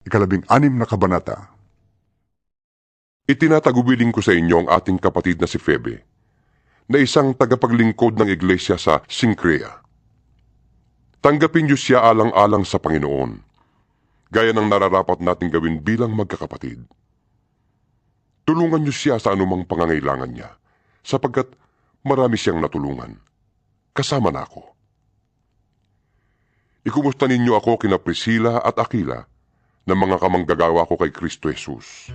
ikalabing-anim na kabanata. Itinatagubilin ko sa inyo ang ating kapatid na si Febe, na isang tagapaglingkod ng iglesia sa Sincrea. Tanggapin niyo siya alang-alang sa Panginoon, gaya ng nararapat nating gawin bilang magkakapatid. Tulungan niyo siya sa anumang pangangailangan niya, sapagkat marami siyang natulungan. Kasama na ako. Ikumusta ninyo ako kina Priscilla at Aquila, na mga kamanggagawa ko kay Kristo Jesus.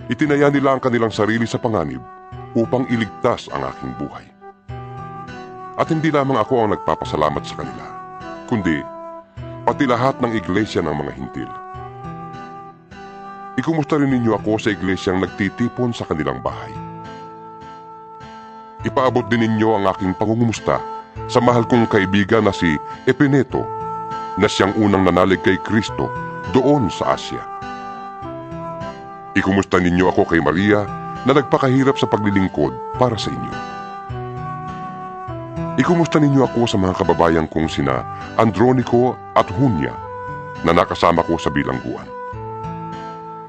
Itinaya nila ang kanilang sarili sa panganib upang iligtas ang aking buhay. At hindi lamang ako ang nagpapasalamat sa kanila, kundi pati lahat ng iglesia ng mga hintil. Ikumusta rin ninyo ako sa iglesyang nagtitipon sa kanilang bahay. Ipaabot din ninyo ang aking pangungumusta sa mahal kong kaibigan na si Epeneto, na siyang unang nanalig kay Kristo doon sa Asya. Ikumusta ninyo ako kay Maria na nagpakahirap sa paglilingkod para sa inyo. Ikumusta ninyo ako sa mga kababayan kong sina Andronico at Junia na nakasama ko sa bilangguan.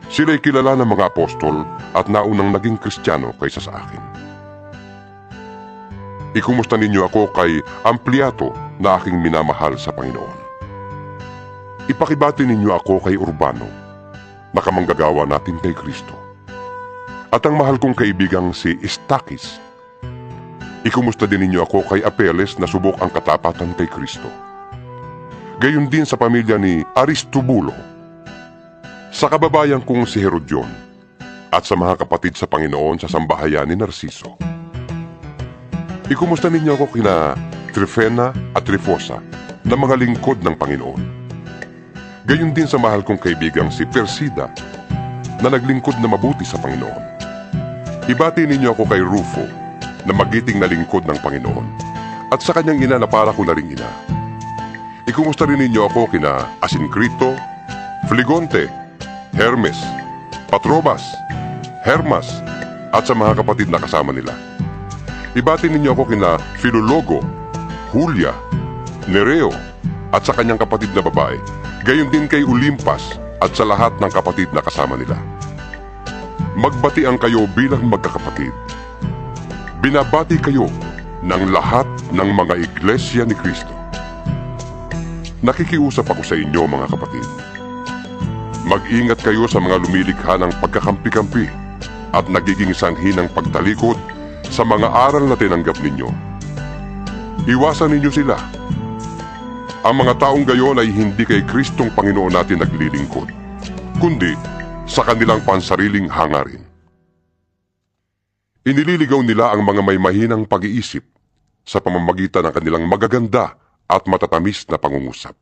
Sila'y kilala ng mga apostol at naunang naging Kristiyano kaysa sa akin. Ikumusta ninyo ako kay Ampliato na aking minamahal sa Panginoon. Ipakibati ninyo ako kay Urbano, na kamanggagawa natin kay Kristo. At ang mahal kong kaibigang si Istakis. Ikumusta din ninyo ako kay Apeles na subok ang katapatan kay Kristo. Gayon din sa pamilya ni Aristobulo, sa kababayan kong si Herodion, at sa mga kapatid sa Panginoon sa sambahayan ni Narciso. Ikumusta ninyo ako kina Trifena at Trifosa na mga lingkod ng Panginoon. Gayon din sa mahal kong kaibigang si Persida na naglingkod na mabuti sa Panginoon. Ibati ninyo ako kay Rufo na magiting na lingkod ng Panginoon at sa kanyang ina na para ko na ring ina. Ikumusta rin ninyo ako kina Asincrito, Flegonte, Hermes, Patrobas, Hermas at sa mga kapatid na kasama nila. Ibati ninyo ako kina Filologo, Julia, Nereo at sa kanyang kapatid na babae. Gayon din kay Olimpas at sa lahat ng kapatid na kasama nila. Magbatian kayo bilang magkakapatid. Binabati kayo ng lahat ng mga iglesia ni Kristo. Nakikiusap ako sa inyo mga kapatid. Mag-ingat kayo sa mga lumilikha ng pagkakampi-kampi at nagiging sanhi ng pagtalikod sa mga aral na tinanggap ninyo. Iwasan ninyo sila. Ang mga taong gayon ay hindi kay Kristong Panginoon natin naglilingkod, kundi sa kanilang pansariling hangarin. Inililigaw nila ang mga may mahinang pag-iisip sa pamamagitan ng kanilang magaganda at matatamis na pangungusap.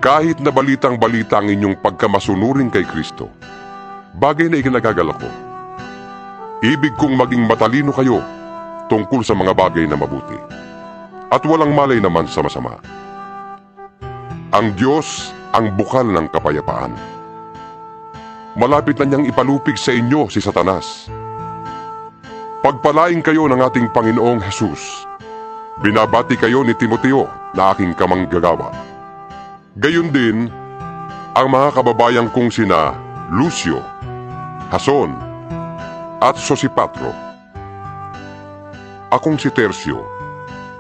Kahit na balitang-balita ang inyong pagkamasunurin kay Kristo, bagay na ikinagagalak ko. Ibig kong maging matalino kayo tungkol sa mga bagay na mabuti, at walang malay naman sa masama. Ang Diyos ang bukal ng kapayapaan. Malapit na niyang ipalupig sa inyo si Satanas. Pagpalain kayo ng ating Panginoong Jesus. Binabati kayo ni Timoteo na aking kamanggagawa. Gayon din ang mga kababayan kong sina Lucio, Jason, at Sosipatro. Akong si Tercio,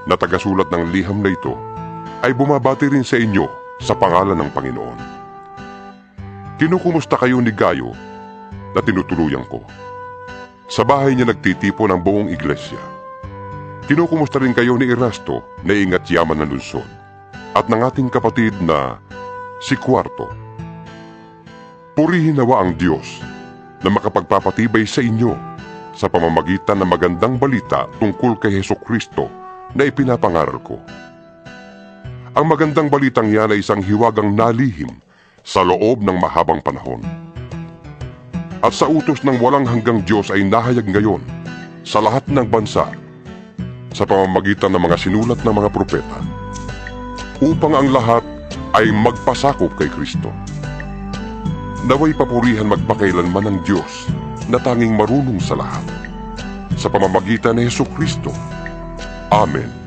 na tagasulat ng liham na ito, ay bumabati rin sa inyo sa pangalan ng Panginoon. Kinukumusta kayo ni Gayo na tinutuluyan ko. Sa bahay niya nagtitipon ang buong iglesia. Kinukumusta rin kayo ni Erasto na ingat yaman ng lungsod, at ng ating kapatid na si Cuarto. Purihin nawa ang Diyos na makapagpapatibay sa inyo sa pamamagitan ng magandang balita tungkol kay Hesukristo na ipinapangaral ko. Ang magandang balitang yan ay isang hiwagang nalihim sa loob ng mahabang panahon. At sa utos ng walang hanggang Diyos ay nahayag ngayon sa lahat ng bansa sa pamamagitan ng mga sinulat ng mga propeta, upang ang lahat ay magpasakop kay Kristo. Naway papurihan magpakailanman ng Diyos na tanging marunong sa lahat, sa pamamagitan ni Hesukristo. Amen.